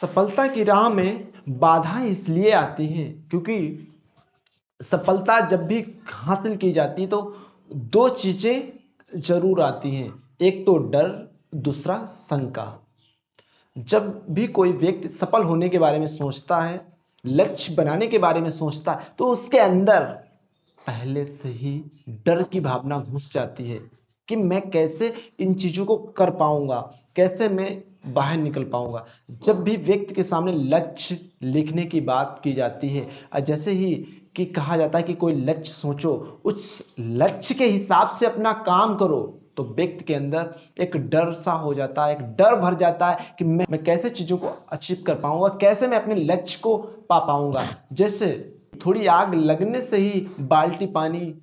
सफलता की राह में बाधाएं इसलिए आती हैं क्योंकि सफलता जब भी हासिल की जाती है तो दो चीजें जरूर आती हैं। एक तो डर, दूसरा शंका। जब भी कोई व्यक्ति सफल होने के बारे में सोचता है, लक्ष्य बनाने के बारे में सोचता है, तो उसके अंदर पहले से ही डर की भावना घुस जाती है कि मैं कैसे इन चीजों को कर पाऊंगा, कैसे मैं बाहर निकल पाऊंगा। जब भी व्यक्ति के सामने लक्ष्य लिखने की बात की जाती है और जैसे ही कि कहा जाता है कि कोई लक्ष्य सोचो, उस लक्ष्य के हिसाब से अपना काम करो, तो व्यक्ति के अंदर एक डर सा हो जाता है, एक डर भर जाता है कि मैं कैसे चीजों को अचीव कर पाऊंगा, कैसे मैं अपने लक्ष्य को पा पाऊंगा। जैसे थोड़ी आग लगने से ही बाल्टी पानी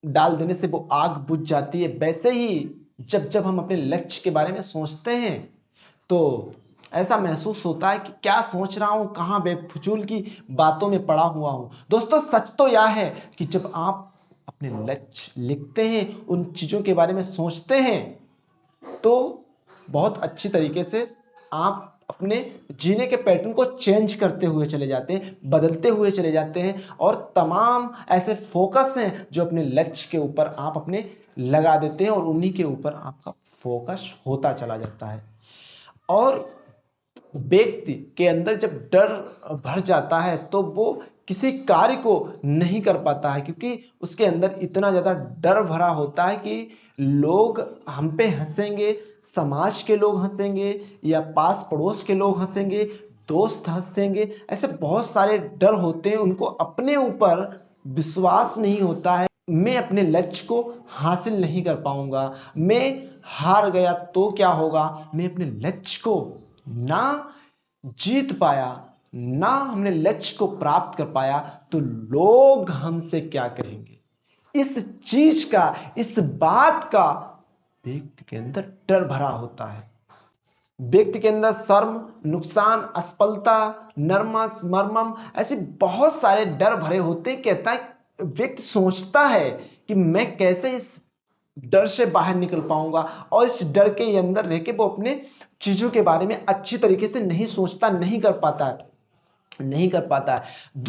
डाल देने से वो आग बुझ जाती है, वैसे ही जब जब हम अपने लक्ष्य के बारे में सोचते हैं तो ऐसा महसूस होता है कि क्या सोच रहा हूं, कहां बेफजूल की बातों में पड़ा हुआ हूं। दोस्तों, सच तो यह है कि जब आप अपने लक्ष्य लिखते हैं, उन चीजों के बारे में सोचते हैं, तो बहुत अच्छी तरीके से आप अपने जीने के पैटर्न को चेंज करते हुए चले जाते हैं, बदलते हुए चले जाते हैं, और तमाम ऐसे फोकस हैं जो अपने लक्ष्य के ऊपर आप अपने लगा देते हैं और उन्हीं के ऊपर आपका फोकस होता चला जाता है। और व्यक्ति के अंदर जब डर भर जाता है तो वो किसी कार्य को नहीं कर पाता है, क्योंकि उसके अंदर इतना ज्यादा डर भरा होता है कि लोग हम पे हंसेंगे, समाज के लोग हंसेंगे या पास पड़ोस के लोग हंसेंगे, दोस्त हंसेंगे। ऐसे बहुत सारे डर होते हैं, उनको अपने ऊपर विश्वास नहीं होता है। मैं अपने लक्ष्य को हासिल नहीं कर पाऊंगा, मैं हार गया तो क्या होगा, मैं अपने लक्ष्य को ना जीत पाया, ना हमने लक्ष्य को प्राप्त कर पाया, तो लोग हमसे क्या कहेंगे। इस चीज का, इस बात का व्यक्ति के अंदर डर भरा होता है। व्यक्ति के अंदर शर्म, नुकसान, असफलता, नर्मस, मर्मम, ऐसे बहुत सारे डर भरे होते हैं। कहता है, व्यक्ति सोचता है कि मैं कैसे इस डर से बाहर निकल पाऊंगा, और इस डर के अंदर रह के वो अपने चीजों के बारे में अच्छी तरीके से नहीं सोचता, नहीं कर पाता है, नहीं कर पाता है।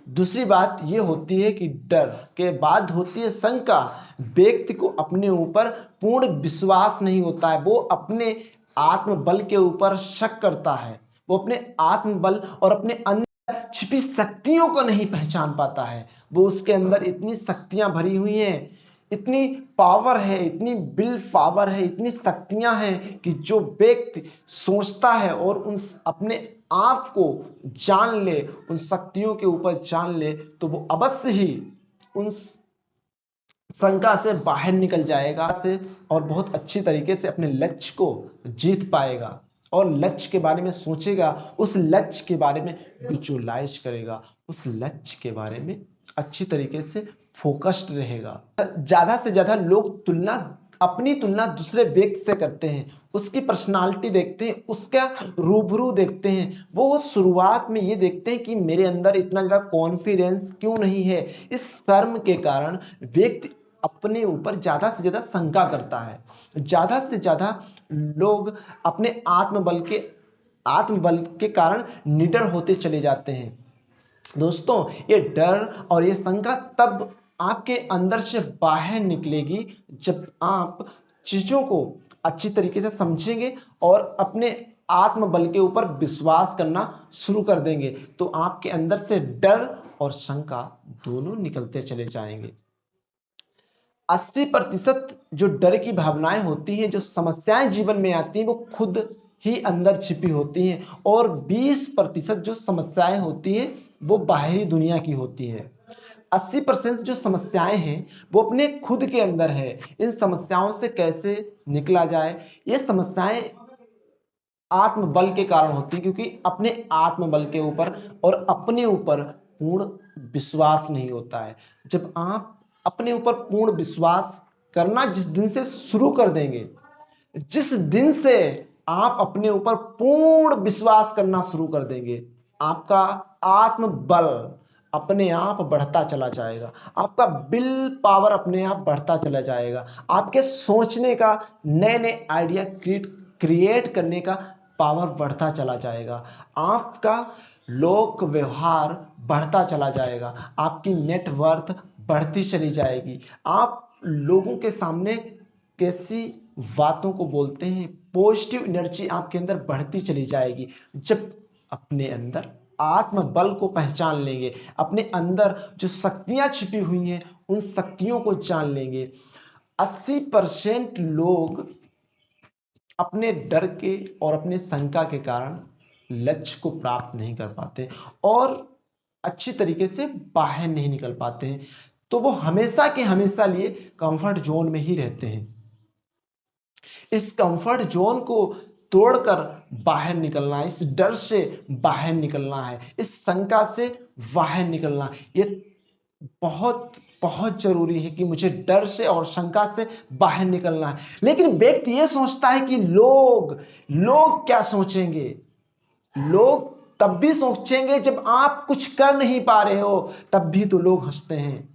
दूसरी बात यह होती है कि डर के बाद होती है शंका। व्यक्ति को अपने ऊपर पूर्ण विश्वास नहीं होता है, वो अपने आत्मबल के ऊपर शक करता है, वो अपने आत्मबल और अपने अंदर छिपी शक्तियों को नहीं पहचान पाता है। वो उसके अंदर इतनी शक्तियां भरी हुई हैं, इतनी पावर है, इतनी बिल पावर है, इतनी शक्तियां हैं कि जो व्यक्ति सोचता है और उन अपने आप को जान ले, उन शक्तियों के ऊपर जान ले, तो वो अवश्य ही उन शंका से बाहर निकल जाएगा से, और बहुत अच्छी तरीके से अपने लक्ष्य को जीत पाएगा और लक्ष्य के बारे में सोचेगा, उस लक्ष्य के बारे में विजुअलाइज करेगा, उस लक्ष्य के बारे में अच्छी तरीके से फोकस्ड रहेगा। ज्यादा से ज्यादा लोग अपनी तुलना दूसरे व्यक्ति से करते हैं, उसकी पर्सनालिटी देखते हैं, उसका रूबरू देखते हैं। वो शुरुआत में ये देखते हैं कि मेरे अंदर इतना ज्यादा कॉन्फिडेंस क्यों नहीं है। इस शर्म के कारण व्यक्ति अपने ऊपर ज्यादा से ज्यादा शंका करता है। ज्यादा से ज्यादा लोग अपने आत्मबल के कारण निडर होते चले जाते हैं। दोस्तों, ये डर और ये शंका तब आपके अंदर से बाहर निकलेगी जब आप चीजों को अच्छी तरीके से समझेंगे और अपने आत्मबल के ऊपर विश्वास करना शुरू कर देंगे, तो आपके अंदर से डर और शंका दोनों निकलते चले जाएंगे। 80% जो डर की भावनाएं होती हैं, जो समस्याएं जीवन में आती हैं, वो खुद ही अंदर छिपी होती हैं, और 20% जो समस्याएं होती हैं वो बाहरी दुनिया की होती है। 80% जो समस्याएं हैं वो अपने खुद के अंदर है। इन समस्याओं से कैसे निकला जाए, ये समस्याएं आत्मबल के कारण होती है, क्योंकि अपने आत्मबल के ऊपर और अपने ऊपर पूर्ण विश्वास नहीं होता है। जब आप अपने ऊपर पूर्ण विश्वास करना जिस दिन से शुरू कर देंगे, जिस दिन से आप अपने ऊपर पूर्ण विश्वास करना शुरू कर देंगे, आपका आत्मबल अपने आप बढ़ता चला जाएगा, आपका विल पावर अपने आप बढ़ता चला जाएगा, आपके सोचने का, नए नए आइडिया क्रिएट करने का पावर बढ़ता चला जाएगा, आपका लोक व्यवहार बढ़ता चला जाएगा, आपकी नेटवर्थ बढ़ती चली जाएगी। आप लोगों के सामने कैसी बातों को बोलते हैं, पॉजिटिव एनर्जी आपके अंदर बढ़ती चली जाएगी। जब अपने अंदर आत्मबल को पहचान लेंगे, अपने अंदर जो शक्तियां छिपी हुई हैं उन शक्तियों को जान लेंगे। 80% लोग अपने डर के और अपने शंका के कारण लक्ष्य को प्राप्त नहीं कर पाते और अच्छी तरीके से बाहर नहीं निकल पाते हैं, तो वो हमेशा के हमेशा लिए कंफर्ट जोन में ही रहते हैं। इस कंफर्ट जोन को तोड़कर बाहर निकलना है, इस डर से बाहर निकलना है, इस शंका से बाहर निकलना, ये बहुत बहुत जरूरी है कि मुझे डर से और शंका से बाहर निकलना है। लेकिन व्यक्ति ये सोचता है कि लोग लोग क्या सोचेंगे। लोग तब भी सोचेंगे जब आप कुछ कर नहीं पा रहे हो, तब भी तो लोग हंसते हैं।